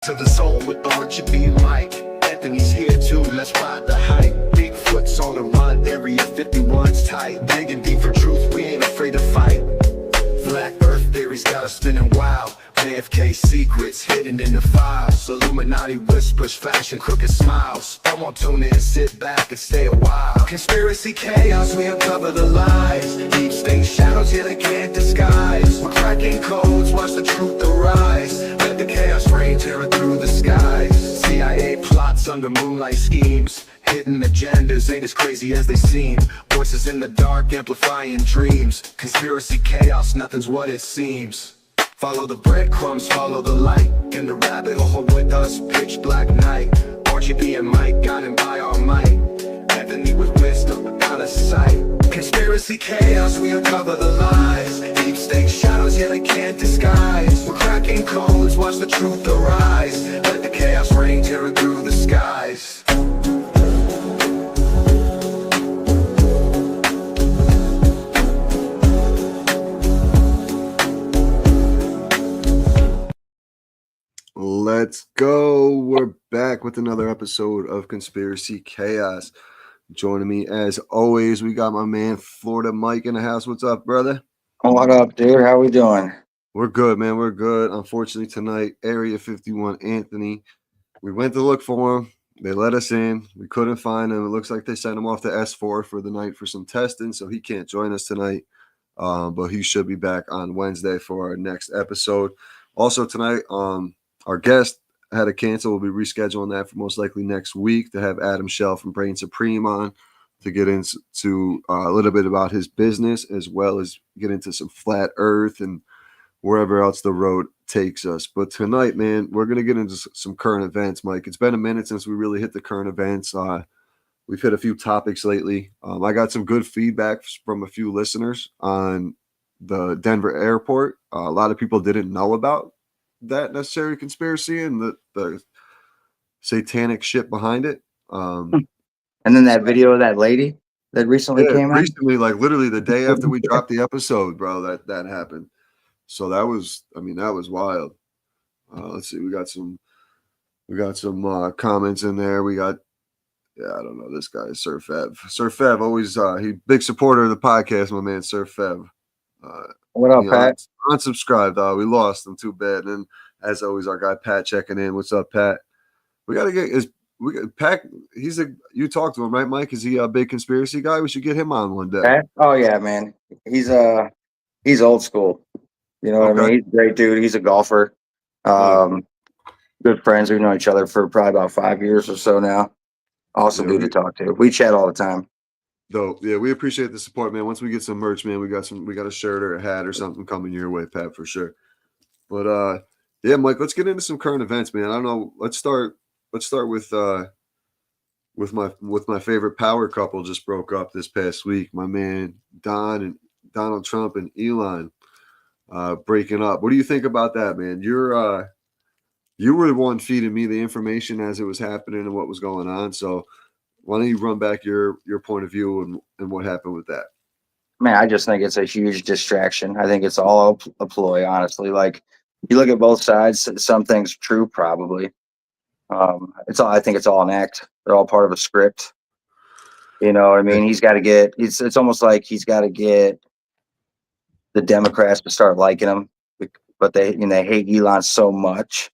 To the zone with Archie B. Mike. Anthony's here too, let's ride the hype. Bigfoot's on the run, Area 51's tight. Digging deep for truth, we ain't afraid to fight. Flat Earth theories got us spinning wild. JFK secrets hidden in the files. Illuminati whispers, fashion crooked smiles. I won't tune in, sit back and stay a while. Conspiracy chaos, we uncover the lies. Deep state shadows, yeah they can't disguise. We're cracking codes, watch the truth arise. Let the chaos reign, tearing through the skies. CIA plots under moonlight schemes. Hidden agendas ain't as crazy as they seem. Voices in the dark amplifying dreams. Conspiracy chaos, nothing's what it seems. Follow the breadcrumbs, follow the light. In the rabbit hole with us, pitch black night. Archie B and Mike, guided by our might. Anthony with wisdom, out of sight. Conspiracy chaos, we uncover the lies. Deep state shadows, yeah they can't disguise. We're cracking codes, watch the truth arise. Let the chaos reign, tearing through the skies. Let's go. We're back with another episode of Conspiracy Chaos. Joining me as always, we got my man Florida Mike in the house. What's up, brother? What up, dude? How we doing? We're good, man. We're good. Unfortunately, tonight, Area 51 Anthony, we went to look for him. They let us in. We couldn't find him. It looks like they sent him off to S4 for the night for some testing, so he can't join us tonight. But he should be back on Wednesday for our next episode. Also tonight, our guest had to cancel. We'll be rescheduling that for most likely next week to have Adam Shell from Brain Supreme on to get into a little bit about his business, as well as get into some flat earth and wherever else the road takes us. But tonight, man, we're going to get into some current events, Mike. It's been a minute since we really hit the current events. We've hit a few topics lately. I got some good feedback from a few listeners on the Denver airport. A lot of people didn't know about that necessary conspiracy and the satanic shit behind it. And then that video of that lady that recently came out? Recently, like literally the day after we dropped the episode, bro, that happened. So that was wild. Let's see, we got some comments in there. We got, I don't know, this guy, Sir Fev. Sir Fev, always he big supporter of the podcast, my man, Sir Fev. What up, Pat? Unsubscribed. We lost him, too bad. And as always, our guy Pat checking in. What's up, Pat? We gotta get Pat. You talked to him, right, Mike? Is he a big conspiracy guy? We should get him on one day. Pat? Oh yeah, man. He's old school. You know what I mean? He's a great dude. He's a golfer. Good friends. We've known each other for probably about 5 years or so now. Awesome dude to talk to. We chat all the time. Dope. Yeah, we appreciate the support, man. Once we get some merch, man, we got a shirt or a hat or something coming your way, Pat, for sure. But yeah, Mike, let's get into some current events, man. I don't know. Let's start with my favorite power couple just broke up this past week. My man Donald Trump and Elon breaking up. What do you think about that, man? You were the one feeding me the information as it was happening and what was going on. So why don't you run back your point of view and what happened with that? Man, I just think it's a huge distraction. I think it's all a ploy, honestly. Like, you look at both sides, some things true, probably. I think it's all an act. They're all part of a script. You know what I mean? He's got to get, it's almost like he's got to get the Democrats to start liking him, but they hate Elon so much.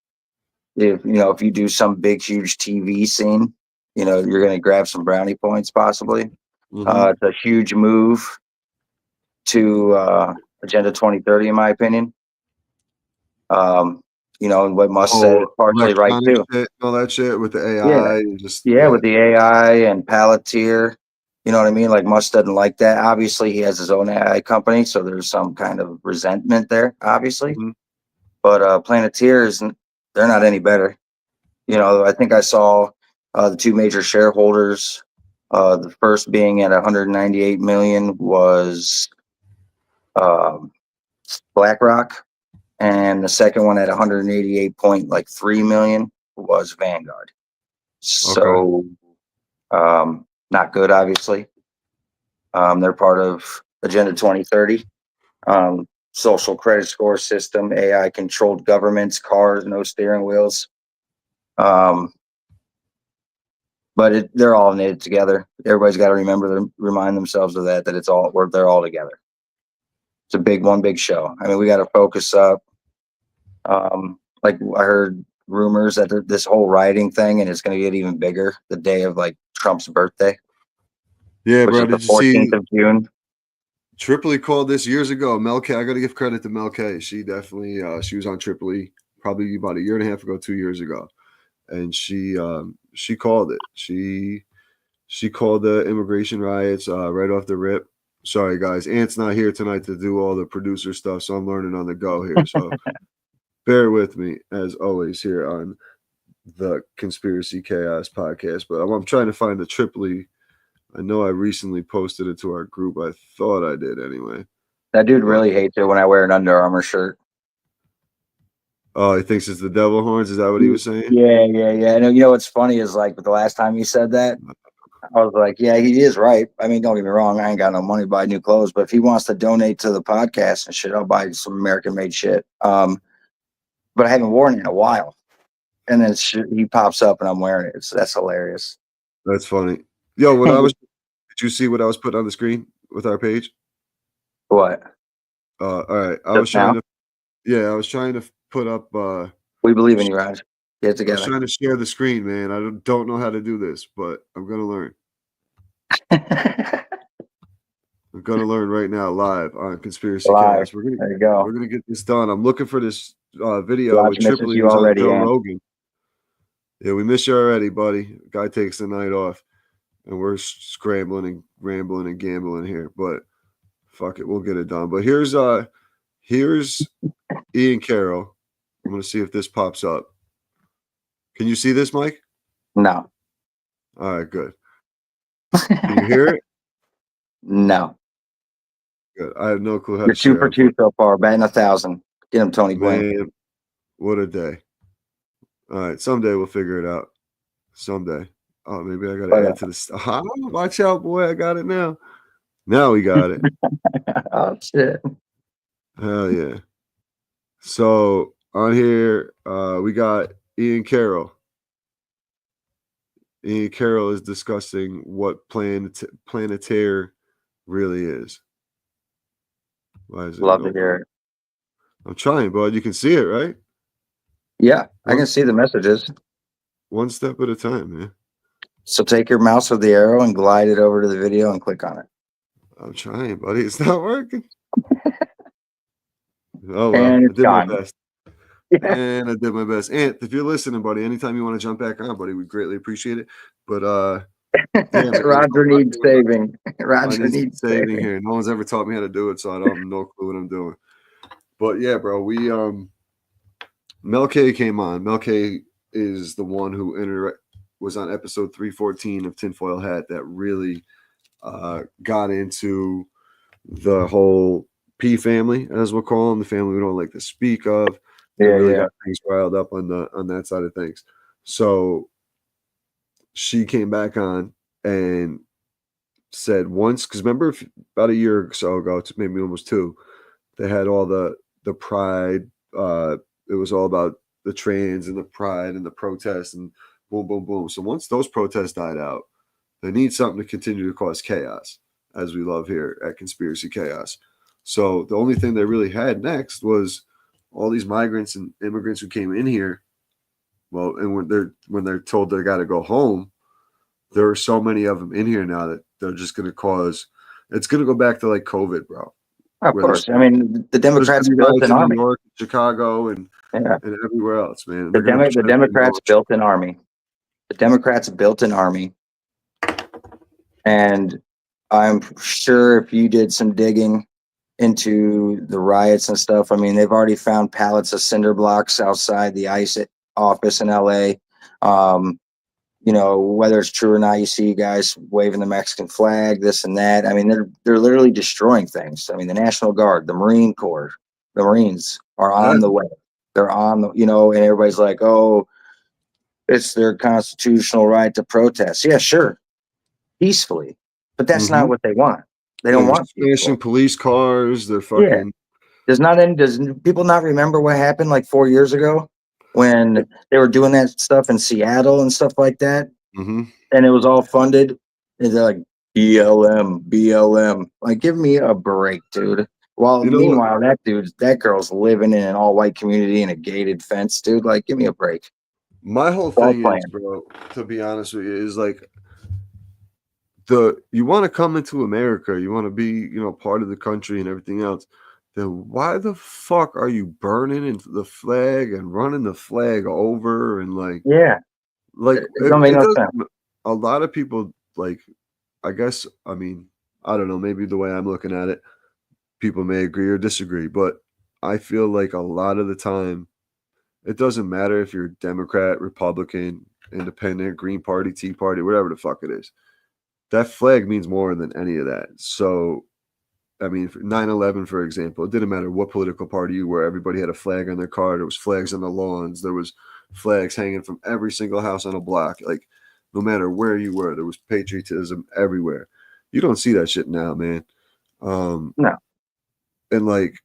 If you do some big, huge TV scene, you're going to grab some brownie points, possibly. Mm-hmm. It's a huge move to Agenda 2030, in my opinion. And what Musk said is partially right too. All that shit with the AI. With the AI and Palantir. You know what I mean? Like, Musk doesn't like that. Obviously, he has his own AI company, so there's some kind of resentment there, obviously. Mm-hmm. But Palantir they're not any better. I think I saw the two major shareholders. The first being at 198 million was BlackRock, and the second one at 188.3 million was Vanguard. So, not good, obviously. They're part of Agenda 2030. Social credit score system, AI controlled governments, cars, no steering wheels. But they're all knitted together. Everybody's got to remind themselves of that they're all together. It's a one big show. I mean, we got to focus up. Like I heard rumors that this whole rioting thing, and it's going to get even bigger the day of like Trump's birthday. Yeah, which bro. is the Did you see 14th of June. Tripoli called this years ago? Mel K. I got to give credit to Mel K. She definitely she was on Tripoli probably about a year and a half ago, 2 years ago, and she called it. She called the immigration riots right off the rip. Sorry, guys. Ant's not here tonight to do all the producer stuff, so I'm learning on the go here. So bear with me, as always, here on the Conspiracy Chaos podcast. But I'm trying to find the Tripoli. I know I recently posted it to our group. I thought I did anyway. That dude really hates it when I wear an Under Armour shirt. Oh, he thinks it's the devil horns? Is that what he was saying? Yeah. And you know what's funny is like the last time he said that, I was like, yeah, he is right. I mean, don't get me wrong, I ain't got no money to buy new clothes, but if he wants to donate to the podcast and shit, I'll buy some American made shit. But I haven't worn it in a while. And then he pops up and I'm wearing it. That's hilarious. That's funny. Yo, did you see what I was putting on the screen with our page? What? All right. I Just was trying now? I was trying to put up We believe in you, Raj. Get it I was together. trying to share the screen, man. I don't know how to do this, but I'm gonna learn. I'm gonna learn right now, live on Conspiracy Chaos. There you go. We're gonna get this done. I'm looking for this video Raj with misses Tripoli you was on already, Joe Ant. Rogan. Yeah, we miss you already, buddy. Guy takes the night off, and we're scrambling and rambling and gambling here. But fuck it, we'll get it done. But here's Ian Carroll. I'm gonna see if this pops up. Can you see this, Mike? No. All right, good. Can you hear it? No. Good. I have no clue how You're to 2 share for it, 2 so far. Batting 1,000. Get him, Tony Gwynn. man. What a day. All right, someday we'll figure it out. Someday. Oh, maybe I gotta add to this. Watch out, boy. I got it now. Now we got it. Oh shit. Hell yeah. So on here, we got Ian Carroll. Ian Carroll is discussing what Planetaire really is. Why is it? Love to hear it. I'm trying, bud. You can see it, right? Yeah, I can see the messages. One step at a time, man. So take your mouse with the arrow and glide it over to the video and click on it. I'm trying, buddy. It's not working. Oh, well. And I it's did gone. my best. Yeah. And I did my best. Ant, if you're listening, buddy, anytime you want to jump back on, buddy, we greatly appreciate it. But Roger needs saving. Roger needs saving here. No one's ever taught me how to do it, so I don't have no clue what I'm doing. But yeah, bro, we Mel K came on. Mel K is the one who was on episode 314 of Tinfoil Hat that really got into the whole P family, as we'll call them, the family we don't like to speak of. Really got things riled up on that side of things. So she came back on and said once, because remember about a year or so ago, maybe almost 2, they had all the pride. It was all about the trans and the pride and the protests and boom, boom, boom. So once those protests died out, they need something to continue to cause chaos, as we love here at Conspiracy Chaos. So the only thing they really had next was all these migrants and immigrants who came in here. Well, and when they're told they got to go home, there are so many of them in here now that they're just going to cause. It's going to go back to like COVID, bro. Of course. I mean, the Democrats built an army. New York, Chicago, and everywhere else, man. The Democrats built an army. The Democrats built an army. And I'm sure if you did some digging into the riots and stuff, I mean, they've already found pallets of cinder blocks outside the ICE office in LA. You know, whether it's true or not, you see guys waving the Mexican flag, this and that. I mean, they're literally destroying things. I mean, the National Guard, the Marine Corps, the Marines are on the way. They're on the, and everybody's like, oh, it's their constitutional right to protest. Yeah, sure. Peacefully. But that's not what they want. They don't want smashing police cars. They're fucking. Yeah. Does people not remember what happened like 4 years ago? when they were doing that stuff in Seattle and stuff like that, Hmm. and it was all funded. And they're like BLM, BLM. Like, give me a break, dude. Well, You know what? meanwhile, that girl's living in an all white community in a gated fence, dude. Like, give me a break. My whole All thing is, planned. bro, to be honest with you, is like you want to come into America, you want to be, part of the country and everything else. Then why the fuck are you burning into the flag and running the flag over and Yeah, it don't make it no sense. doesn't. A lot of people like, I guess, I mean, I don't know, maybe the way I'm looking at it, people may agree or disagree, but I feel like a lot of the time, it doesn't matter if you're Democrat, Republican, Independent, Green Party, Tea Party, whatever the fuck it is. That flag means more than any of that. So, I mean, for 9/11, for example, it didn't matter what political party you were. Everybody had a flag on their car. There was flags on the lawns. There was flags hanging from every single house on a block. Like, no matter where you were, there was patriotism everywhere. You don't see that shit now, man. Um, No. and like,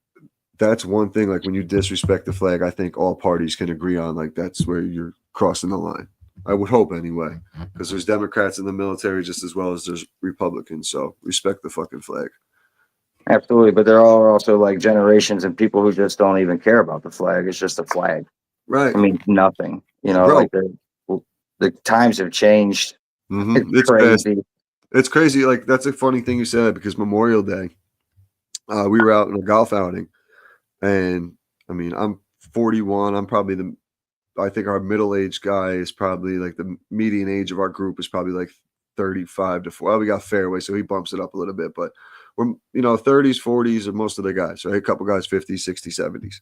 that's one thing. Like, when you disrespect the flag, I think all parties can agree on. Like, that's where you're crossing the line. I would hope anyway, because there's Democrats in the military just as well as there's Republicans. So respect the fucking flag. Absolutely, but there are also like generations and people who just don't even care about the flag. It's just a flag. Right, I mean, nothing. bro. Like the times have changed. It's It's fast. crazy. It's crazy. Like, that's a funny thing you said, because Memorial Day, we were out in a golf outing, and I mean, I'm 41. I'm probably I think our middle-aged guy is probably like the median age of our group is probably like 35 to 40. Well, we got fairway, so he bumps it up a little bit, but we're, 30s, 40s are most of the guys, right? A couple guys, 50s, 60s, 70s.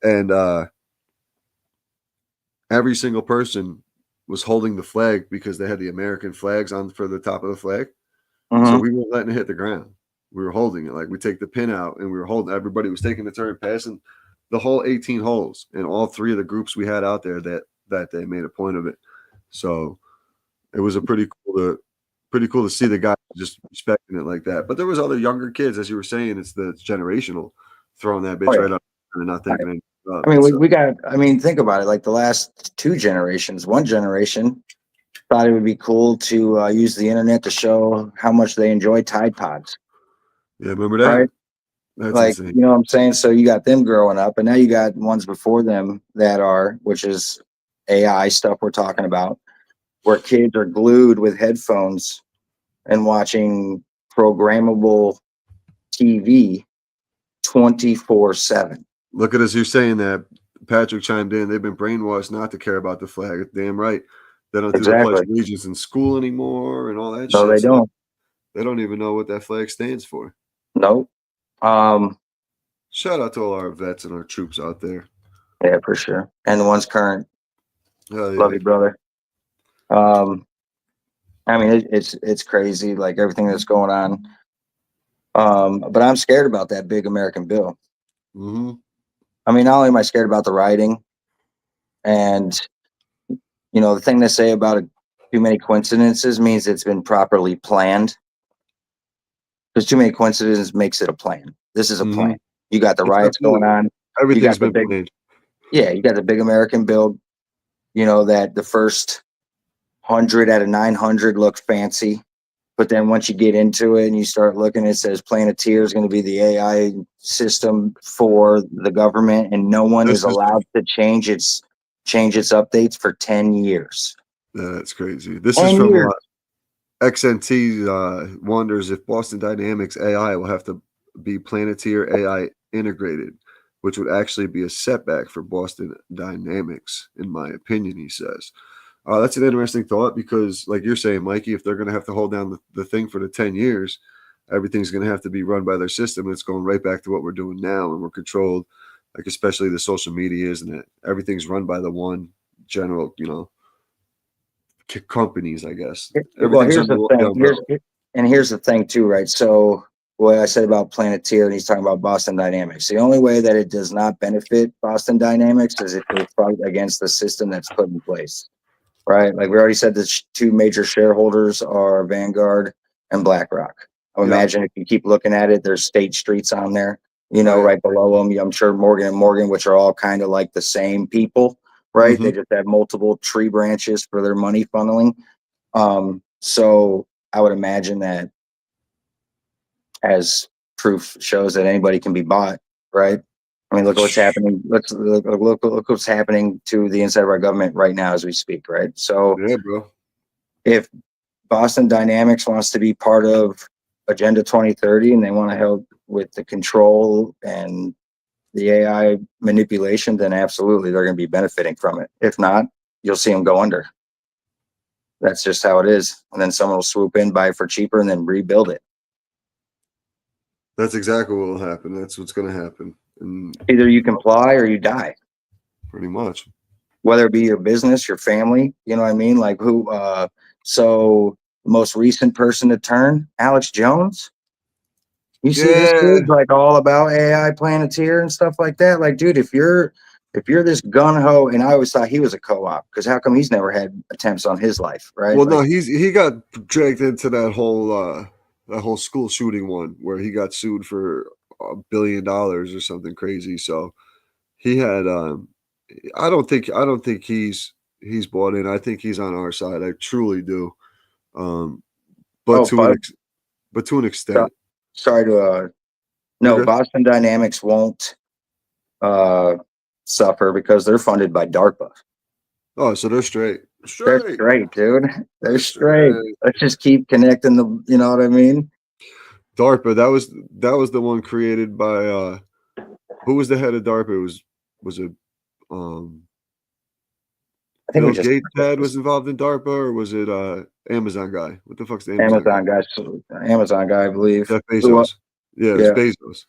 And every single person was holding the flag because they had the American flags on for the top of the flag. So Hmm. we weren't letting it hit the ground. We were holding it. Like, we take the pin out and we were holding. Everybody was taking the turn passing the whole 18 holes, and all three of the groups we had out there that day made a point of it. So it was pretty cool to see the guys just respecting it like that. But there was other younger kids, as you were saying. It's generational, throwing that Oh bitch yeah. right up and not thinking anything about I mean, it. we, So we got, I mean, think about it. Like the last two generations, one generation thought it would be cool to use the internet to show how much they enjoy Tide Pods, yeah, remember that? right? That's Like, insane. you know what I'm saying? So you got them growing up, and now you got ones before them that are, which is AI stuff we're talking about, where kids are glued with headphones and watching programmable TV 24/7. Look at us. You're saying that. Patrick chimed in. They've been brainwashed not to care about the flag. Damn right. They don't do the Pledge Exactly. of Allegiance in school anymore and all that No, shit. they So don't. they don't even know what that flag stands for. Nope. Um, Shout out to all our vets and our troops out there. yeah, for sure. And the ones current. Hell Love yeah. you, brother. Um, I mean, it's crazy, like everything that's going on. But I'm scared about that big American bill. Hmm. I mean, not only am I scared about the writing, and the thing they say about too many coincidences means it's been properly planned. Because too many coincidences makes it a plan. This is a Hmm. plan. You got the It's riots going absolutely on. You everything's got the been big, planned. yeah, you got the big American bill. That the first 100 out of 900 look fancy. But then once you get into it and you start looking, it says Planeteer is going to be the AI system for the government, and no one is This is allowed to change its updates for 10 years. That's crazy. This is 10 from years. XNT wonders if Boston Dynamics AI will have to be Planeteer AI integrated, which would actually be a setback for Boston Dynamics, in my opinion, he says. That's an interesting thought because, like you're saying, Mikey, if they're going to have to hold down the thing for the 10 years, everything's going to have to be run by their system. And it's going right back to what we're doing now. And we're controlled, like, especially the social media, isn't it? Everything's run by the one general, companies, I guess. Well, Everything's here's under the the thing. umbrella. Here's the thing too, right? So what I said about Planeteer, and he's talking about Boston Dynamics. The only way that it does not benefit Boston Dynamics is if they fight against the system that's put in place, right? Like we already said, the two major shareholders are Vanguard and BlackRock. I would Yeah. imagine if you keep looking at it, there's State Streets on there, Oh, yeah. right below them. I'm sure Morgan and Morgan, which are all kind of like the same people. right? They just have multiple tree branches for their money funneling. So I would imagine that, as proof shows, that anybody can be bought, right? I mean, look at what's happening. Look what's happening to the inside of our government right now as we speak, right? So Yeah, bro. if Boston Dynamics wants to be part of Agenda 2030 and they want to help with the control and the AI manipulation, then absolutely they're going to be benefiting from it. If not, you'll see them go under. That's just how it is. And then someone will swoop in, buy it for cheaper, and then rebuild it. That's exactly what will happen. That's what's going to happen. And Either you comply or you die. pretty much. Whether it be your business, your family, you know what I mean? Like who, so the most recent person to turn, Alex Jones. You see this dude like all about AI Planeteer and stuff like that. Like, dude, if you're this gun ho, and I always thought he was a co-op, because how come he's never had attempts on his life, right? Well, like, no, he got dragged into that whole school shooting one where he got sued for $1 billion or something crazy. So he had I don't think he's bought in. I think he's on our side. I truly do. But to an extent. Sorry to no, Boston Dynamics won't suffer because they're funded by DARPA. Oh, so they're straight. They're straight, dude. They're straight. Let's just keep connecting the, you know what I mean? DARPA, that was the one created by who was the head of DARPA? Was it I think Bill Gates' dad was involved in DARPA, or was it Amazon guy? What the fuck's the Amazon guy? Amazon guy, I believe. Jeff Bezos. Yeah, it's Bezos.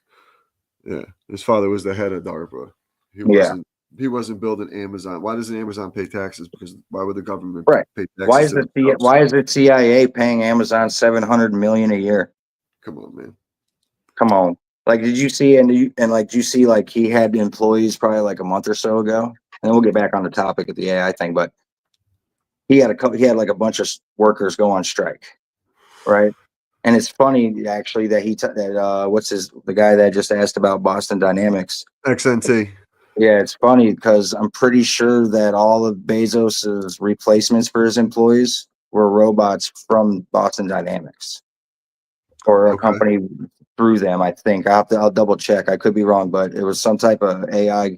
Yeah, his father was the head of DARPA. He wasn't building Amazon. Why doesn't Amazon pay taxes? Because why would the government pay taxes? Why is the CIA paying Amazon $700 million a year? Come on, man. Come on. Like, did you see did you see like he had employees probably like a month or so ago? And we'll get back on the topic of the AI thing, but he had like a bunch of workers go on strike, right? And it's funny actually that the guy that just asked about Boston Dynamics, XNT. Yeah, it's funny because I'm pretty sure that all of Bezos's replacements for his employees were robots from Boston Dynamics or a company through them. I think I'll double check. I could be wrong, but it was some type of AI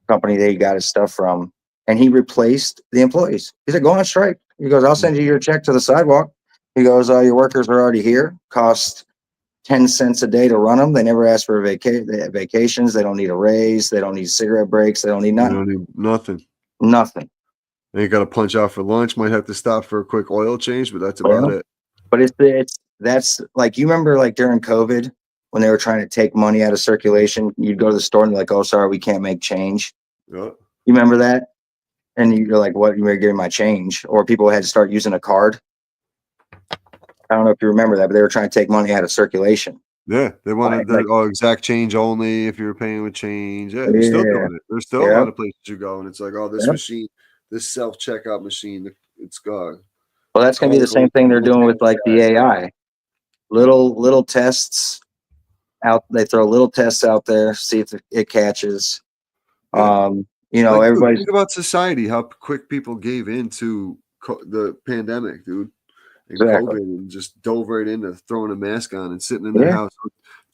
company that he got his stuff from, and he replaced the employees. He said, "Go on strike." He goes, "I'll send you your check to the sidewalk." He goes, "Your workers are already here. Cost 10 cents a day to run them. They never ask for vacations. They don't need a raise. They don't need cigarette breaks. They don't need nothing. They don't need nothing. Nothing. They got to punch out for lunch. Might have to stop for a quick oil change, but that's about it. But that's like, you remember like during COVID when they were trying to take money out of circulation, you'd go to the store and they're like, "Oh, sorry, we can't make change." Yeah. You remember that? And you're like, "What? You better give me my change." Or people had to start using a card. I don't know if you remember that, but they were trying to take money out of circulation. Yeah, they wanted exact change only if you were paying with change. Yeah, they're still doing it. There's still a lot of places you go, and it's like, oh, this machine, this self-checkout machine, it's gone. Well, that's going to be the same thing they're doing with like the AI. Little tests out. They throw little tests out there, see if it catches. Yeah. Everybody's think about society, how quick people gave into the pandemic, dude. And COVID, and just dove right into throwing a mask on and sitting in their house.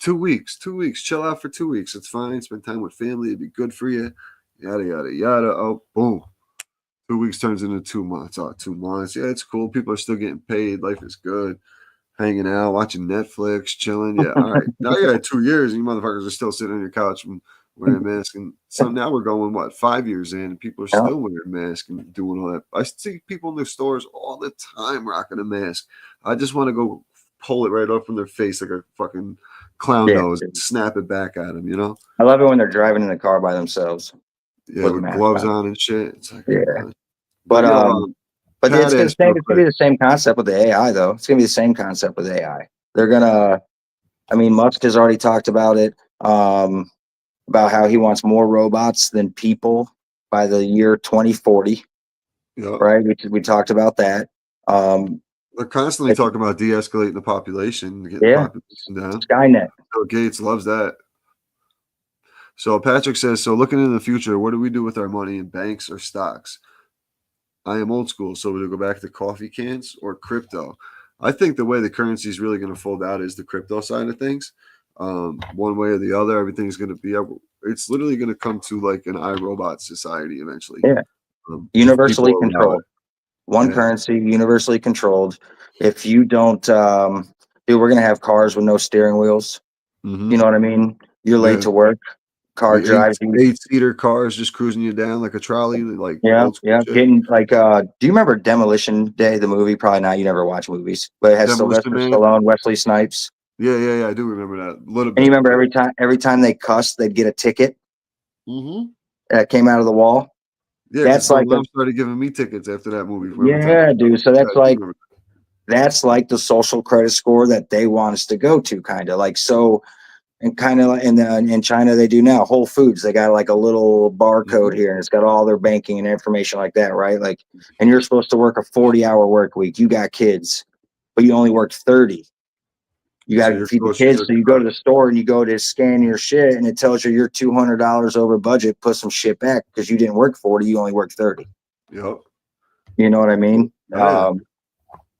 2 weeks, chill out for 2 weeks. It's fine. Spend time with family. It'd be good for you. Yada, yada, yada. Oh, boom. 2 weeks turns into 2 months. Oh, 2 months. Yeah, it's cool. People are still getting paid. Life is good. Hanging out, watching Netflix, chilling. Yeah, all right. Now you got 2 years and you motherfuckers are still sitting on your couch and wearing a mask. And so now we're going, 5 years in, and people are still wearing masks and doing all that. I see people in their stores all the time rocking a mask. I just want to go pull it right up from their face like a fucking clown nose and snap it back at them, you know? I love it when they're driving in the car by themselves. Yeah, with gloves on and shit. It's like, but it's going to be the same concept with the AI, though. It's going to be the same concept with AI. They're going to, Musk has already talked about it, about how he wants more robots than people by the year 2040. Yep. Right? We talked about that. They're constantly talking about de-escalating the population, getting the population down. Skynet. Bill Gates loves that. So Patrick says, so looking into the future, what do we do with our money in banks or stocks? I am old school, so we'll go back to coffee cans or crypto. I think the way the currency is really going to fold out is the crypto side of things. One way or the other, everything's going to be. It's literally going to come to like an iRobot society eventually. Yeah. If people Universally allow controlled. it. One Yeah. currency, universally controlled. If you don't, dude, we're gonna have cars with no steering wheels. Mhm. You know what I mean? You're late Yeah. to work. Car Like drives you. eight-seater cars just cruising you down like a trolley, like Yeah, old school yeah. shit. Getting like, do you remember Demolition Day, the movie? Probably not. You never watch movies, but it has Demolition Sylvester Man. Stallone, Wesley Snipes, Yeah. I do remember that a little and you bit. remember every time they cussed, they'd get a ticket Mm-hmm. that came out of the wall. Yeah, That's because my like mom started giving me tickets after that movie for every time. yeah, dude. So Yeah, I do remember. that's like the social credit score that they want us to go to, kind of like so. And kind of in China, they do now. Whole Foods, they got like a little barcode Mhm. here, and it's got all their banking and information like that, right? Like, and you're supposed to work a 40-hour work week. You got kids, but you only work 30. You got So to your feed the groceries kids, are so you go to the store and you go to scan your shit, and it tells you you're $200 over budget. Put some shit back because you didn't work 40, you only worked 30. Yep. You know what I mean? Yeah,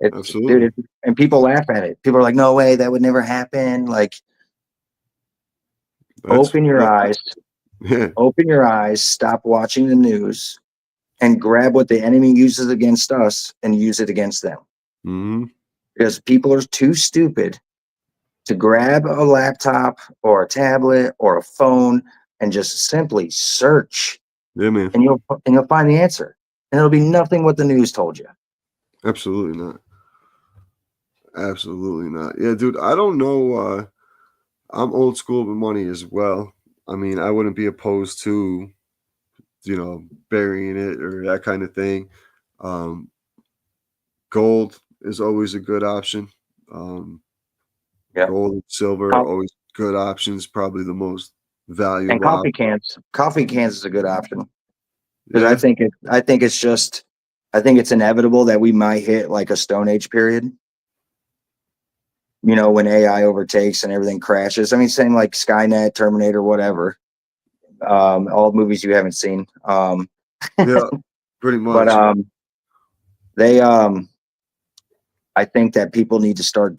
It's dude, absolutely. and people laugh at it. People are like, "No way, that would never happen." Like, That's open your eyes. yeah. Open your eyes, stop watching the news, and grab what the enemy uses against us and use it against them. Mm-hmm. Because people are too stupid to grab a laptop or a tablet or a phone and just simply search, Yeah, man. and you'll find the answer. And it'll be nothing what the news told you. Absolutely not. Absolutely not. Yeah, dude. I don't know. I'm old school with money as well. I mean, I wouldn't be opposed to, burying it or that kind of thing. Um, Gold is always a good option. Um, Yeah. Gold and silver are always good options. Probably the most And valuable coffee option. cans. Coffee cans is a good option. Because Yeah. I think it's inevitable that we might hit like a Stone Age period. When AI overtakes and everything crashes. I mean, same like Skynet, Terminator, whatever. All movies you haven't seen. Yeah. Pretty But much. they I think that people need to start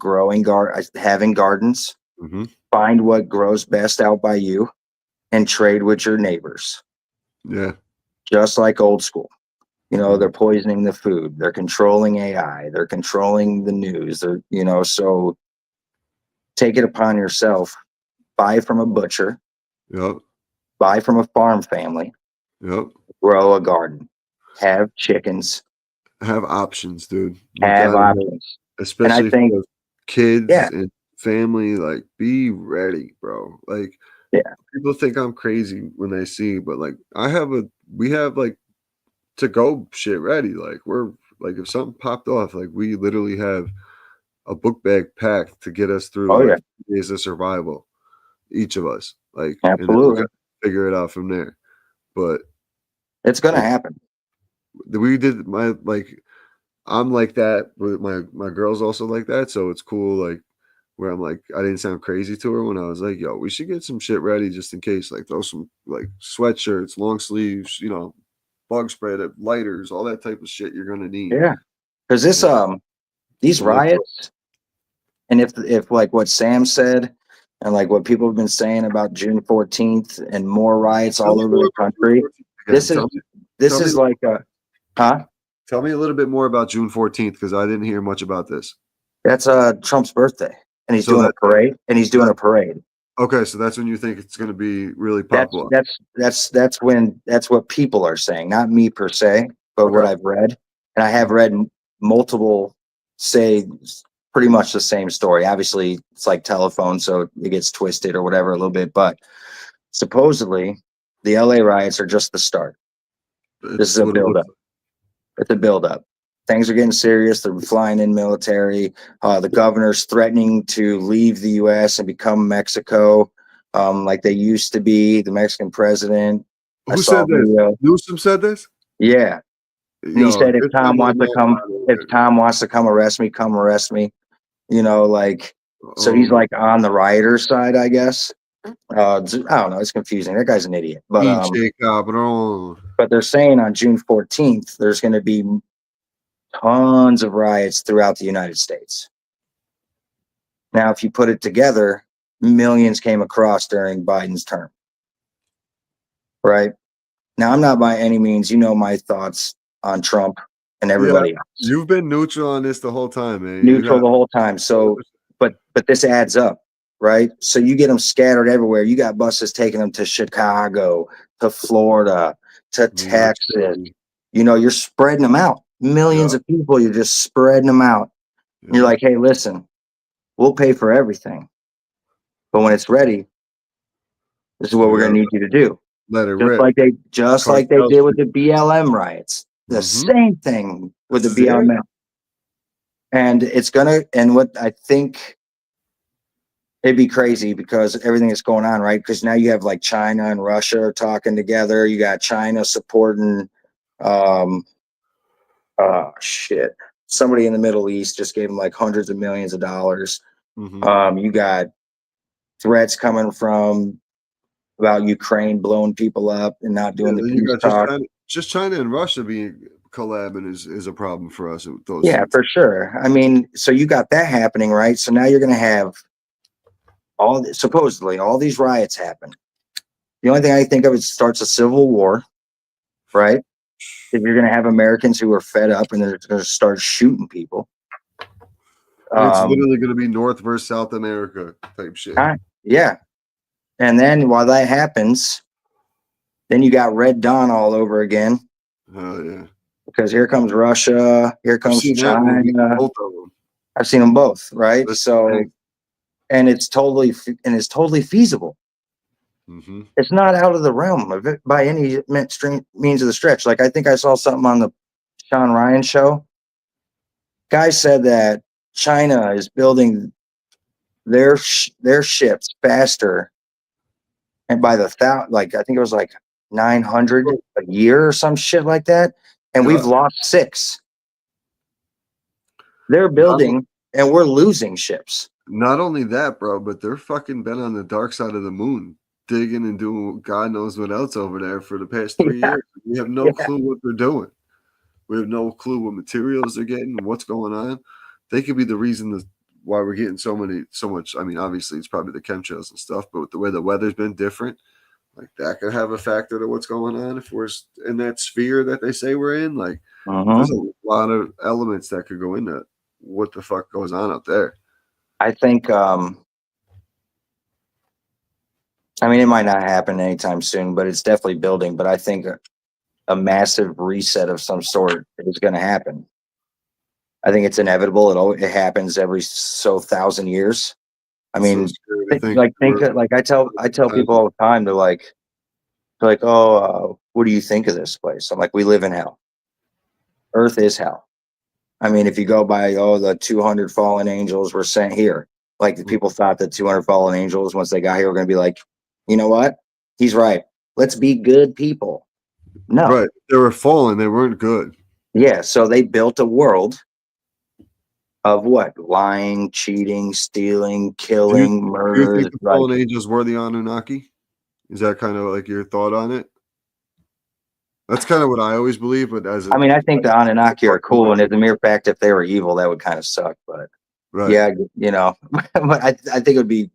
having gardens. Mm-hmm. Find what grows best out by you and trade with your neighbors. Yeah. Just like old school. Mhm. They're poisoning the food, they're controlling AI, they're controlling the news, so take it upon yourself. Buy from a butcher, Yep. buy from a farm family, Yep. grow a garden, have chickens, Have options, dude. You have gotta have, options. And I especially think, for kids yeah, and family, like be ready, bro. Like yeah, people think I'm crazy when they see, but like we have like to go shit ready. Like we're like if something popped off, like we literally have a book bag packed to get us oh through yeah, like days of survival, each of us. Like and then we absolutely. got to figure it out from there. But It's gonna like happen. we did my like I'm like that, but my girl's also like that, so it's cool, like, where I'm like I didn't sound crazy to her when I was like, "Yo, we should get some shit ready just in case, like, throw some, like, sweatshirts, long sleeves, bug spray, lighters, all that type of shit you're gonna need." Yeah, because And these and let's riots, and if like what Sam said, and like what people have been saying about June 14th and more riots tell all me over more the about June country, 14th again. this is this Tell me is like a huh? tell me a little bit more about June 14th because I didn't hear much about this. That's Trump's birthday, and he's So doing a parade, and he's so doing that a parade. okay, so that's when you think it's gonna be really pop That's off. that's that's what people are saying, not me per se, but what Okay. I've read, and I have Mhm. read multiple say pretty much the same story. Obviously, it's like telephone, so it gets twisted or whatever a little bit, but supposedly the LA riots are just the start. This is It's a what it looks buildup. It's a buildup. Things are getting serious. They're flying in military. The governor's threatening to leave the U.S. and become Mexico, like they used to be. The Mexican president. I Who saw said a this? video. Newsom said this? Yeah, and he Yo, said, get that little man out of if here. Tom wants to come arrest me, come arrest me. Like so. He's Oh, like on the rioters' side, I guess. I don't know. It's confusing. That guy's an idiot. Pinche cabrón. But they're saying on June 14th, there's going to be tons of riots throughout the United States. Now, if you put it together, millions came across during Biden's term. Right? Now, I'm not by any means, my thoughts on Trump and everybody else. You've been neutral on this the whole time, man. Neutral the whole time. So, but this adds up, right? So you get them scattered everywhere. You got buses taking them to Chicago, to Florida, to Texas. You're spreading them out. Millions of people, you're just spreading them out. Yeah. You're like, hey, listen, we'll pay for everything. But when it's ready, this is what we're going to need you to do. Let it just rip. Like they did with the BLM riots. The same thing with the BLM. And what I think it'd be crazy because everything that's going on, right? Because now you have like China and Russia are talking together. You got China supporting somebody in the Middle East just gave them like hundreds of millions of dollars. You got threats coming from about Ukraine blowing people up and not doing the peace talk. Just China and Russia being collabing is a problem for us. For sure. I mean, so you got that happening, right? So now you're going to have supposedly all these riots happen. The only thing I think of is starts a civil war, right? If you're going to have Americans who are fed up and they're going to start shooting people. It's literally going to be North versus South America type shit. Yeah. And then while that happens, then you got Red Dawn all over again. Oh, yeah. Because here comes Russia, here comes China. Both of them. I've seen them both, right? And it's totally feasible. It's not out of the realm of it by any means of the stretch. Like I think I saw something on the Sean Ryan show. Guy said that China is building their ships faster, and by I think it was like 900 a year or some shit like that, and we've lost 6. They're building, and we're losing ships. Not only that, bro, but they're fucking been on the dark side of the moon, digging and doing God knows what else over there for the past 3 years. We have no clue what they're doing. We have no clue what materials they're getting, what's going on. They could be the reason why we're getting so much. I mean, obviously, it's probably the chemtrails and stuff, but with the way the weather's been different, like that could have a factor to what's going on if we're in that sphere that they say we're in. Like, there's a lot of elements that could go into what the fuck goes on out there. I think, I mean, it might not happen anytime soon, but it's definitely building. But I think a massive reset of some sort is going to happen. I think it's inevitable. It happens every 1,000 years. I mean, I tell people all the time, they're like, oh, what do you think of this place? I'm like, we live in hell. Earth is hell. I mean, if you go by, the 200 fallen angels were sent here. Like the people thought that 200 fallen angels, once they got here, were going to be like, you know what? He's right. Let's be good people. No. Right. They were fallen. They weren't good. Yeah. So they built a world of what? Lying, cheating, stealing, killing, murder. Do you think the fallen angels were the Anunnaki? Is that kind of like your thought on it? That's kind of what I always believe, but I think the Anunnaki are cool, and as a mere fact, if they were evil, that would kind of suck. But yeah, but I think it would be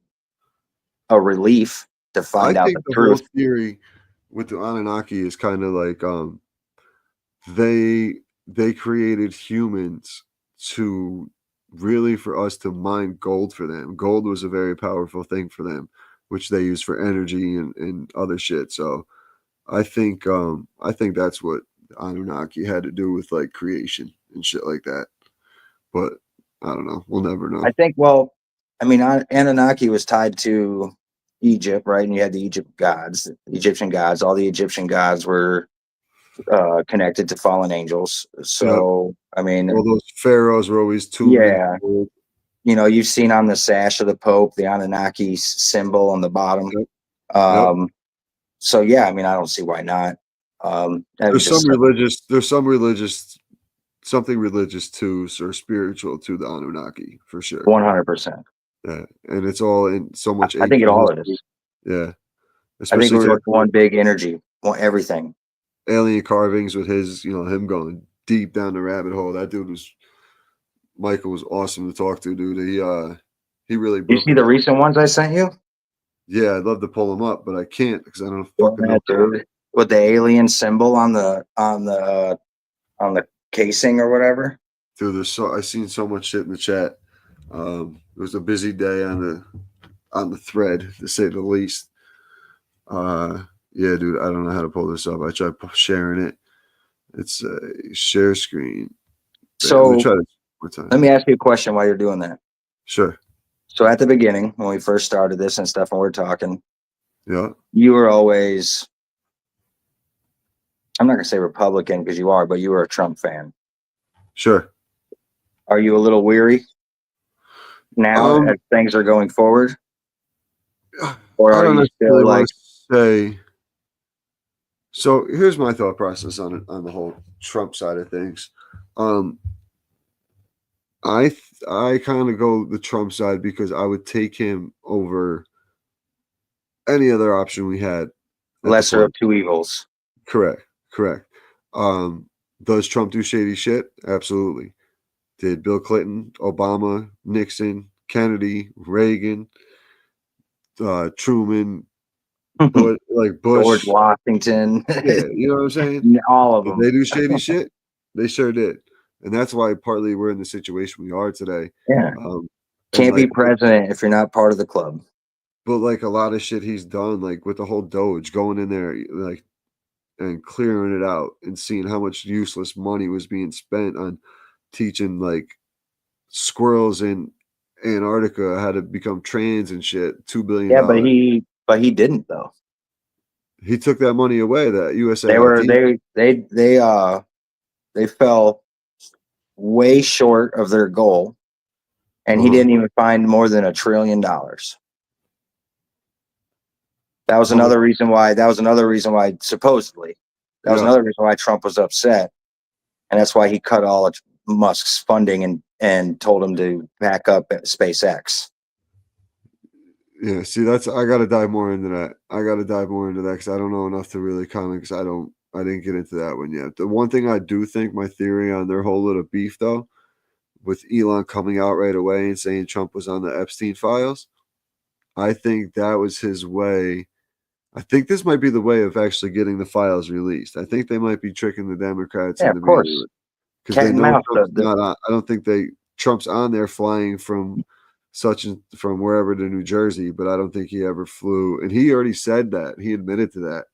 a relief to find out the truth. Whole theory with the Anunnaki is kind of like they created humans to really for us to mine gold for them. Gold was a very powerful thing for them, which they use for energy and other shit. So I think that's what Anunnaki had to do with like creation and shit like that. But I don't know. We'll never know. I think, Anunnaki was tied to Egypt, right? And you had the Egyptian gods. All the Egyptian gods were connected to fallen angels. So, I mean, all those pharaohs were always too. Yeah. You've seen on the sash of the Pope, the Anunnaki symbol on the bottom. Yep. So yeah, I mean, I don't see why not. There's something religious to or spiritual to the Anunnaki for sure. 100%. Yeah, and it's all in so much. I think it all is. Yeah, I think especially we were talking one big energy, want everything. alien carvings with his, him going deep down the rabbit hole. That dude was Michael was awesome to talk to, dude. He really You broke see it the down. recent ones I sent you? Yeah, I'd love to pull him up, but I can't because I don't Yeah, fucking know. dude. With the alien symbol on the casing or whatever. Dude, I seen so much shit in the chat. It was a busy day on the thread, to say the least. Yeah, dude, I don't know how to pull this up. I tried sharing it. It's a share screen. Let me So try this one more time. let me ask you a question while you're doing that. Sure. So at the beginning, when we first started this and stuff, and we're talking, Yeah. you were always, I'm not gonna say Republican because you are, but you were a Trump fan. Sure. Are you a little weary now Um, as things are going forward? Or I are don't you necessarily still want like, to say. So here's my thought process on it, on the whole Trump side of things. Um, I kind of go the Trump side because I would take him over any other option we had at the lesser point. of two evils? Correct, correct. Does Trump do shady shit? Absolutely. Did Bill Clinton, Obama, Nixon, Kennedy, Reagan, Truman, Bush, like George Bush? Washington, Yeah, you know what I'm saying? all of Did them. they do shady shit? They sure did, and that's why partly we're in the situation we are today. Yeah. And Can't be like, president if you're not part of the club. but like a lot of shit he's done, like with the whole Doge going in there, like and clearing it out and seeing how much useless money was being spent on teaching like squirrels in Antarctica how to become trans and shit. Yeah, but $2 billion. he didn't though. He took that money away. That They were USAID. they fell way short of their goal, and he Uh-huh. didn't even find more than $1 trillion. That was How much? another reason why. That was another reason why supposedly. That was Yeah. another reason why Trump was upset, and that's why he cut all of Musk's funding and told him to back up at SpaceX. Yeah, see, that's I gotta dive more into that. I gotta dive more into that because I don't know enough to really comment. Because I didn't get into that one yet. The one thing I do think, my theory on their whole little beef though, with Elon coming out right away and saying Trump was on the Epstein files, I think that was his way. I think this might be the way of actually getting the files released. I think they might be tricking the Democrats Yeah, into of being, course. because Cat they and know mouse. Trump's not on. I don't think Trump's on there flying from from wherever to New Jersey, but I don't think he ever flew. And he already said that. He admitted to that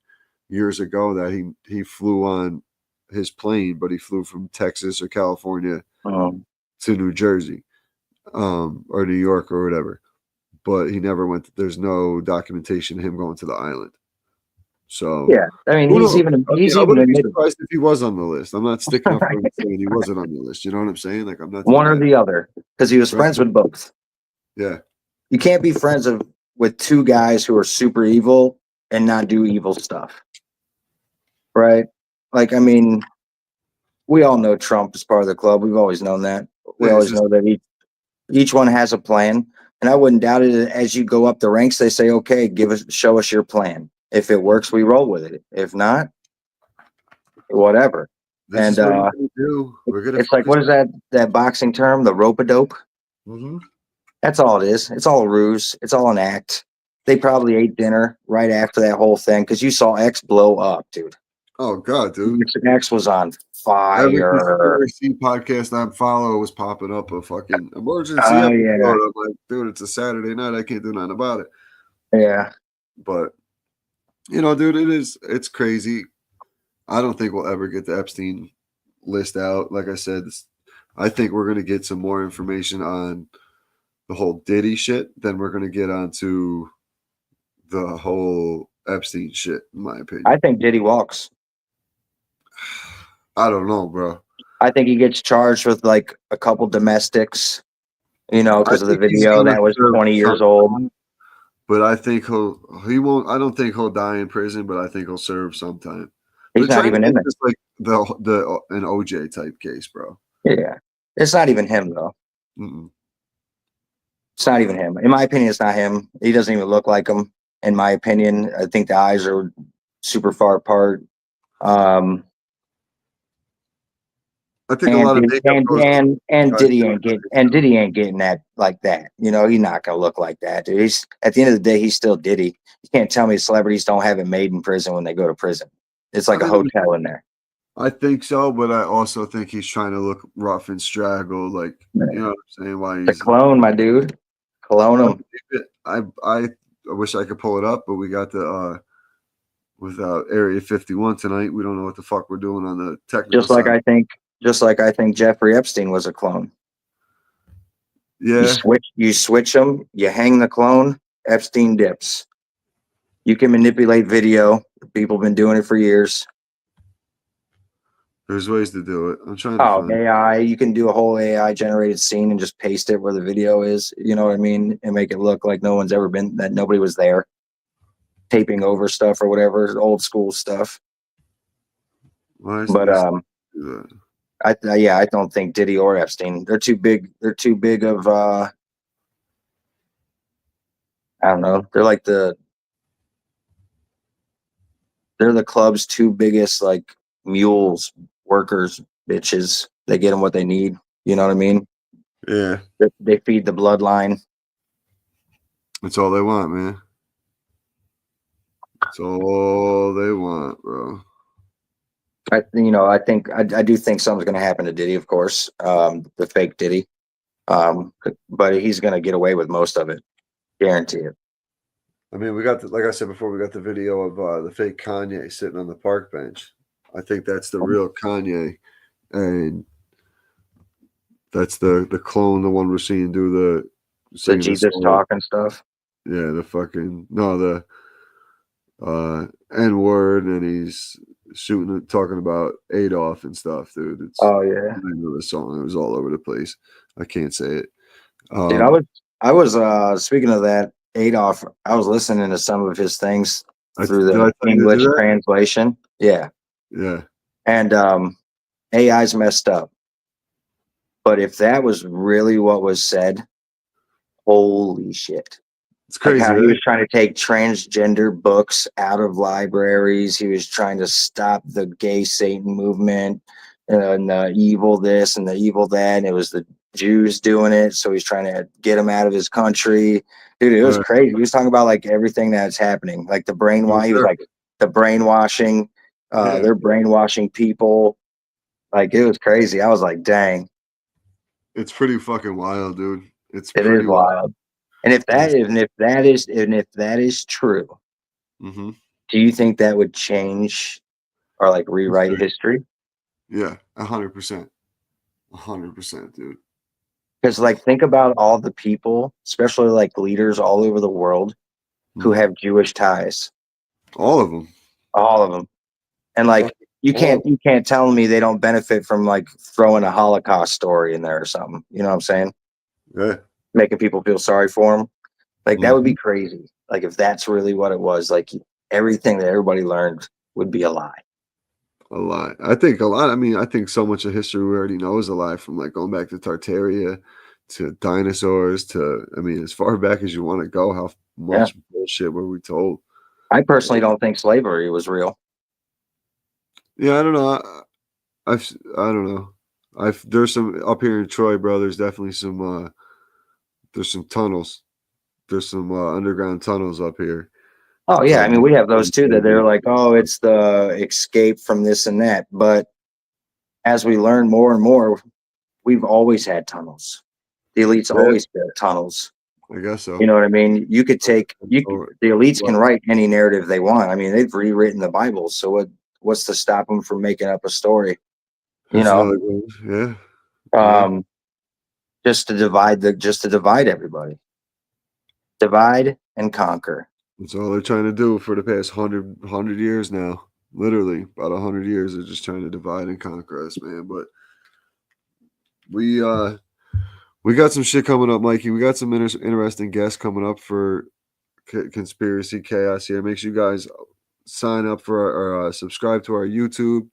years ago that he flew on his plane, but he flew from Texas or California to New Jersey, or New York or whatever. But he never went. There's no documentation of him going to the island. So Yeah, I mean who knows? I mean, he's I even wouldn't be admitted surprised if he was on the list. I'm not sticking up for him saying he wasn't on the list. You know what I'm saying? Like I'm not doing one or that. the other because he was Right? friends with both. Yeah. You can't be friends with two guys who are super evil and not do evil stuff, right? Like, I mean, we all know Trump is part of the club. We've always known that. We Yeah, it's always just know that each one has a plan, and I wouldn't doubt it. As you go up the ranks, they say, "Okay, show us your plan. If it works, we roll with it. If not, whatever." this And is what we're gonna do. We're gonna it's like, focus. what is that boxing term? The rope a dope. Mm-hmm. That's all it is. It's all a ruse. It's all an act. They probably ate dinner right after that whole thing because you saw X blow up, dude. Oh God, dude! X was on Every fire. conspiracy podcast I follow was popping up a fucking emergency Oh episode. yeah, I'm like, dude, it's a Saturday night. I can't do nothing about it. yeah. But dude, it's crazy. I don't think we'll ever get the Epstein list out. Like I said, I think we're gonna get some more information on the whole Diddy shit. Then we're gonna get onto the whole Epstein shit, in my opinion. I think Diddy walks. I don't know, bro. I think he gets charged with like a couple domestics, I because of the think he's video gonna that was serve 20 years some old. time, but I think he won't. I don't think he'll die in prison, but I think he'll serve some time. He's They're not trying to even in make it. this like an OJ type case, bro. Yeah. It's not even him though. Mm-mm. It's not even him. In my opinion, it's not him. He doesn't even look like him. in my opinion. I think the eyes are super far apart. Um, I think a lot of makeup goes. and Guys Diddy do ain't it. getting that like that. You know, he's not gonna look like that, dude. He's at the end of the day, he's still Diddy. You can't tell me celebrities don't have it made in prison when they go to prison. It's like a hotel in there. I think so, but I also think he's trying to look rough and straggled, like you know what I'm saying. Why The he's clone, my dude. Clone him. I wish I could pull it up, but we got the without Area 51 tonight. We don't know what the fuck we're doing on the technical Just like side. I think Jeffrey Epstein was a clone. Yeah, You switch them, you hang the clone, Epstein dips. You can manipulate video. People have been doing it for years. there's ways to do it. I'm trying to Oh, find. AI, you can do a whole AI generated scene and just paste it where the video is, you know what I mean? And make it look like no one's ever been, that nobody was there. Taping over stuff or whatever, old school stuff. Why is But this? Do that? I don't think Diddy or Epstein. They're too big. They're too big of I don't know. They're the club's two biggest like mules, workers, bitches. They get them what they need. You know what I mean? Yeah, They feed the bloodline. that's all they want, man. That's all they want, bro. I do think something's going to happen to Diddy, of course, the fake Diddy. But he's going to get away with most of it, guarantee it. I mean, we got like I said before, we got the video of the fake Kanye sitting on the park bench. I think that's the real Kanye, and that's the clone, the one we're seeing do The singing Jesus song. talk and stuff. Yeah, the N word, and he's shooting, talking about Adolf and stuff, dude. It's Oh yeah, I know the song. It was all over the place. I can't say it. dude. I was speaking of that Adolf. I was listening to some of his things through Did the I tell you to English do that? translation. Yeah, Yeah, and AI's messed up. But if that was really what was said, holy shit. it's Like crazy, how he right? was trying to take transgender books out of libraries. He was trying to stop the gay Satan movement and the evil this and the evil that. And it was the Jews doing it. So he's trying to get them out of his country. Dude, it was Right. crazy. He was talking about like everything that's happening, like the brainwash. He was like the brainwashing. Yeah, They're brainwashing people. Like it was crazy. I was like, dang, it's pretty fucking wild, dude. It's it is pretty wild. wild. And if that is true, Mm-hmm. do you think that would change or like rewrite history? Yeah, 100%, 100%, dude. Because like think about all the people, especially like leaders all over the world who Mhm. have Jewish ties, All of them. all of them. And like you can't tell me they don't benefit from like throwing a Holocaust story in there or something. You know what I'm saying? Yeah. Making people feel sorry for them. Like that would be Mhm. crazy. Like if that's really what it was, like everything that everybody learned would be a lie. A lot. I think a lot. I mean, I think so much of history we already know is a lie, from like going back to Tartaria to dinosaurs to, I mean, as far back as you want to go. How Yeah. much bullshit were we told? I personally don't think slavery was real. Yeah, I don't know. I don't know. There's some up here in Troy, bro. There's definitely some. There's some tunnels. There's some underground tunnels up here. Oh yeah, I mean we have those too that they're like, oh, it's the escape from this and that. But as we learn more and more, we've always had tunnels. The elites Yeah, always built tunnels. I guess so. You know what I mean? You could take the elites can write any narrative they want. I mean, they've rewritten the Bible, so what's to stop them from making up a story? You That's know, another good one. Yeah. Yeah. um, just to divide everybody, divide and conquer. That's all they're trying to do for the past 100 years now. Literally, about 100 years, they're just trying to divide and conquer us, man. But we got some shit coming up, Mikey. We got some interesting guests coming up for Conspiracy Chaos here. Make sure you guys sign up for our subscribe to our YouTube.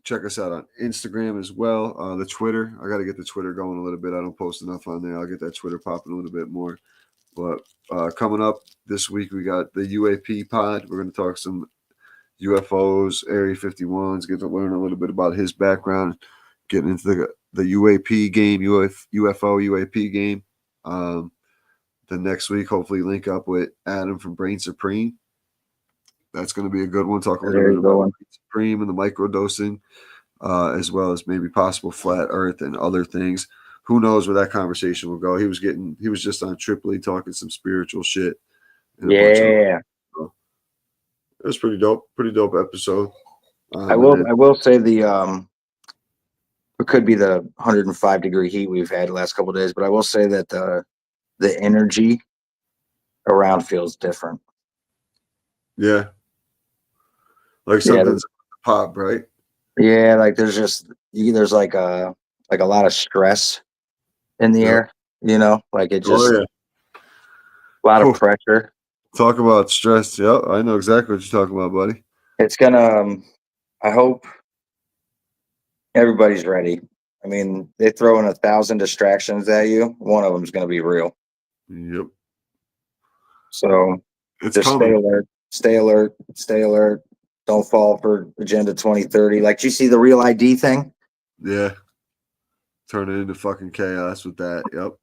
Check us out on Instagram as well. The Twitter. I got to get the Twitter going a little bit. I don't post enough on there. I'll get that Twitter popping a little bit more. But coming up this week, we got the UAP pod. We're going to talk some UFOs, Area 51s, get to learn a little bit about his background, getting into the UAP game, UFO UAP game. The next week, hopefully link up with Adam from Brain Supreme. That's going to be a good one. Talk a little bit about Brain Supreme and the microdosing, as well as maybe possible flat Earth and other things. Who knows where that conversation will go? He was just on Tripoli talking some spiritual shit. And Yeah. It was pretty dope episode. I will say it could be the 105-degree heat we've had the last couple of days, but I will say that the energy around feels different. Yeah. Like something's pop, right? Yeah, like there's like a lot of stress in the air, like it just a lot of pressure. Talk about stress. Yep, I know exactly what you're talking about, buddy. It's gonna I hope everybody's ready. I mean, they throw in 1,000 distractions at you. One of them is gonna be real. Yep. So it's just coming. Stay alert. Don't fall for Agenda 2030. Like, do you see the Real ID thing? Yeah. Turn it into fucking chaos with that. Yep.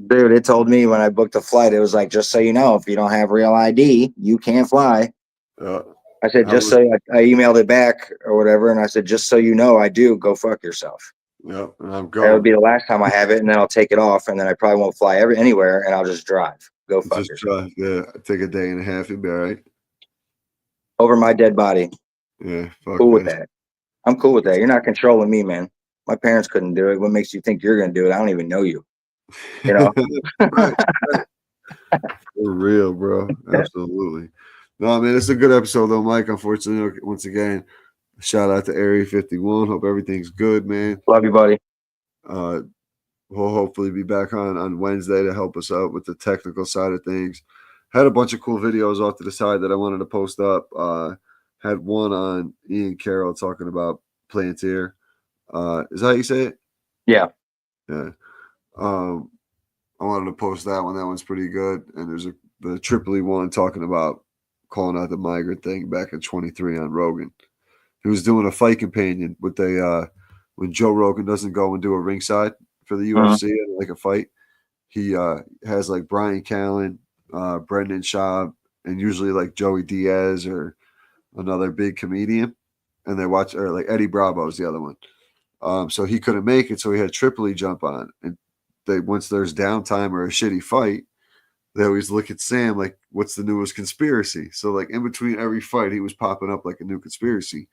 Dude, it told me when I booked the flight, it was like, just so you know, if you don't have Real ID, you can't fly. I said, I emailed it back or whatever, and I said, just so you know, I do. Go fuck yourself. Yep, and I'm going. That would be the last time I have it, and then I'll take it off, and then I probably won't fly anywhere, and I'll just drive. Go fuck yourself. Yeah, take a day and a half. You'll be all right. Over my dead body. Yeah, cool with that. I'm cool with that. You're not controlling me, man. My parents couldn't do it. What makes you think you're going to do it? I don't even know you. Right. For real, bro. Absolutely. No, man, it's a good episode, though, Mike. Unfortunately, once again, shout out to Area 51. Hope everything's good, man. Love you, buddy. We'll hopefully be back on Wednesday to help us out with the technical side of things. Had a bunch of cool videos off to the side that I wanted to post up. Had one on Ian Carroll talking about Plantier. Is that how you say it? Yeah. Yeah. I wanted to post that one. That one's pretty good. And there's the Tripoli one talking about calling out the migrant thing back in 23 on Rogan. He was doing a fight companion with when Joe Rogan doesn't go and do a ringside for the UFC like a fight. He has like Brian Callen, Brendan Schaub, and usually like Joey Diaz or another big comedian. And they watch, or like Eddie Bravo is the other one. So he couldn't make it, so he had Tripoli jump on. And once there's downtime or a shitty fight, they always look at Sam like, what's the newest conspiracy? So like in between every fight, he was popping up like a new conspiracy.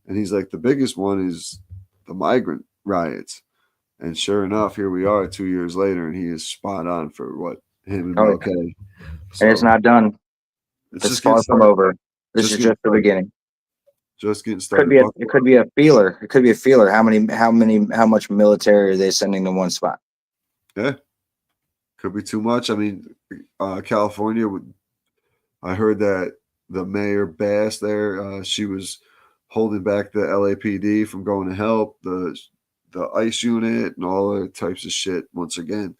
And he's like, the biggest one is the migrant riots. And sure enough, here we are 2 years later, and he is spot on for what him and MLK. So, and it's not done. It's far from over. This is just the beginning. Just getting started. It could be a feeler. It could be a feeler. How much military are they sending to one spot? Yeah. Could be too much. I mean, California, I heard that the mayor Bass there, she was holding back the LAPD from going to help, the ICE unit and all other types of shit. Once again,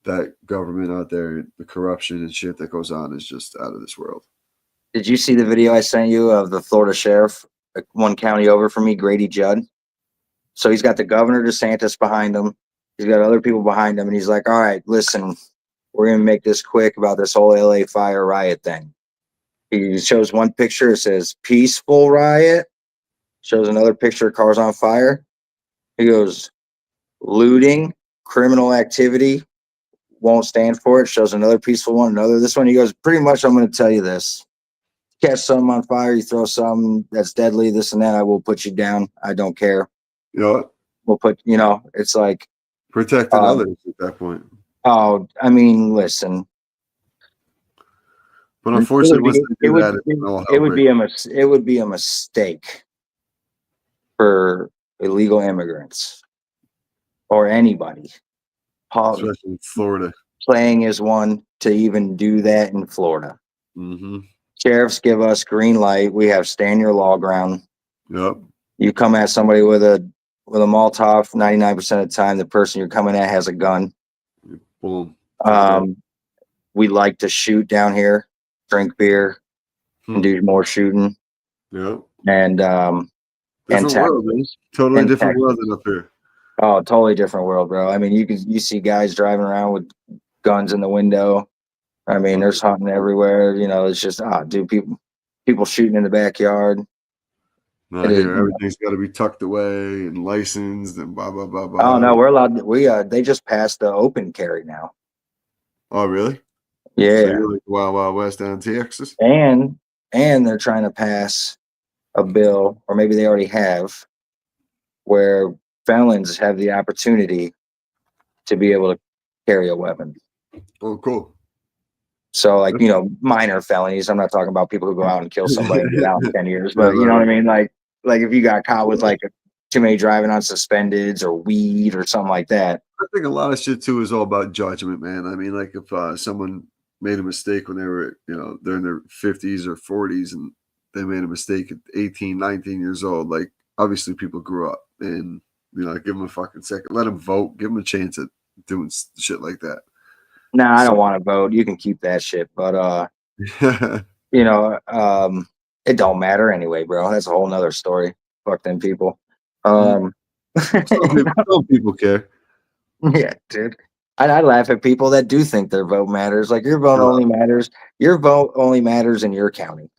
that government out there, the corruption and shit that goes on is just out of this world. Did you see the video I sent you of the Florida sheriff, one county over from me, Grady Judd? So he's got the governor DeSantis behind him. He's got other people behind him, and he's like, all right, listen, we're going to make this quick about this whole LA fire riot thing. He shows one picture, it says peaceful riot. Shows another picture, cars on fire. He goes, looting, criminal activity, won't stand for it. Shows another peaceful one, this one. He goes, pretty much, I'm going to tell you this. Catch something on fire, you throw something that's deadly, this and that, I will put you down. I don't care. Yeah. We'll put, it's like, protecting others at that point. Oh, I mean, listen. But unfortunately, it would be a mistake for illegal immigrants or anybody, especially in Florida, playing as one to even do that in Florida. Mm-hmm. Sheriffs give us green light. We have stand your law ground. Yep. You come at somebody with a Molotov, 99% of the time, the person you're coming at has a gun. Boom. we like to shoot down here, drink beer, and do more shooting. Yeah. And Different world, man. Totally different world than up here. Oh, totally different world, bro. I mean, you see guys driving around with guns in the window. I mean, there's hunting everywhere. You know, it's just dude, people shooting in the backyard. Not here. Everything's got to be tucked away and licensed and blah blah blah blah. Oh no, we're allowed. They just passed the open carry now. Oh really? Yeah. So you're like Wild Wild West down in Texas. And they're trying to pass a bill, or maybe they already have, where felons have the opportunity to be able to carry a weapon. Oh, cool. So, like, you know, minor felonies. I'm not talking about people who go out and kill somebody and get out in 10 years, but you know what I mean? Like if you got caught with like too many driving on suspendeds or weed or something like that. I think a lot of shit too is all about judgment, man. I mean, like if someone made a mistake when they were, you know, they're in their 50s or 40s and they made a mistake at 18, 19 years old, like obviously people grew up, and you know, give them a fucking second, let them vote, give them a chance at doing shit like that. Nah, I don't want to vote. You can keep that shit, but you know, it don't matter anyway, bro. That's a whole nother story. Fuck them people. Some people care. Yeah, dude. I laugh at people that do think their vote matters. Like your vote only matters. Your vote only matters in your county.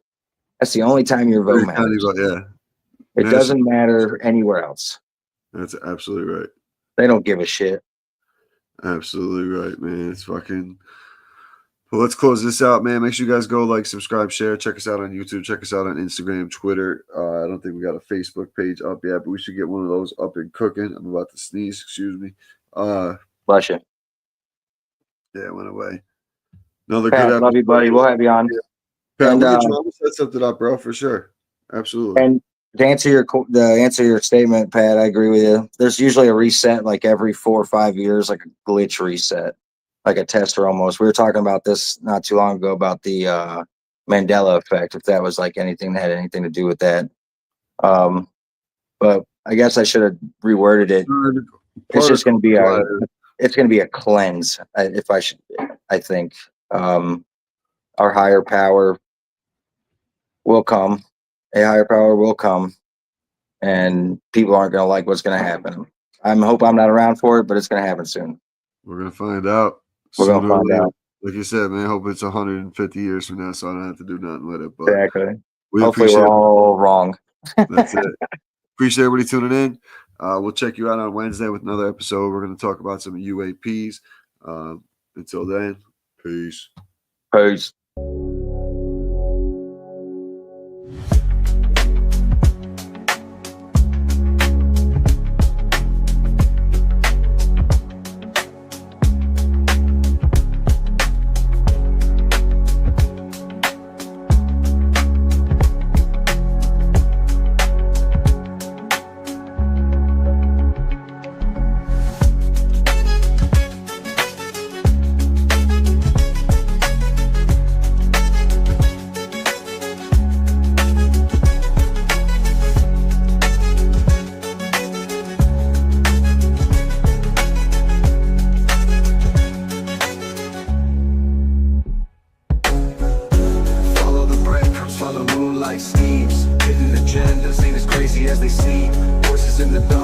That's the only time your vote matters. Yeah. It doesn't matter anywhere else. That's absolutely right. They don't give a shit. Absolutely right, man. It's fucking. Well, let's close this out, man. Make sure you guys go like, subscribe, share. Check us out on YouTube. Check us out on Instagram, Twitter. I don't think we got a Facebook page up yet, but we should get one of those up and cooking. I'm about to sneeze. Excuse me. Bless you. Yeah, it went away. Another Pat, good episode. Love you, buddy. We'll have you on. Pat, we'll get you on. We'll set something up, bro, for sure. Absolutely. And to answer your statement, Pat, I agree with you. There's usually a reset like every 4 or 5 years, like a glitch reset, like a tester almost. We were talking about this not too long ago about the Mandela effect, if that was like anything that had anything to do with that. But I guess I should have reworded it. It's just going to be a cleanse. I think our higher power will come. A higher power will come, and people aren't going to like what's going to happen. I hope I'm not around for it, but it's going to happen soon. We're going to find out. We're going to find out. Like you said, man, I hope it's 150 years from now, so I don't have to do nothing with it. But exactly. Hopefully we're all wrong. That's it. Appreciate everybody tuning in. We'll check you out on Wednesday with another episode. We're going to talk about some UAPs. Until then, peace. Peace. Schemes, hidden agendas ain't as crazy as they seem. Voices in the dark.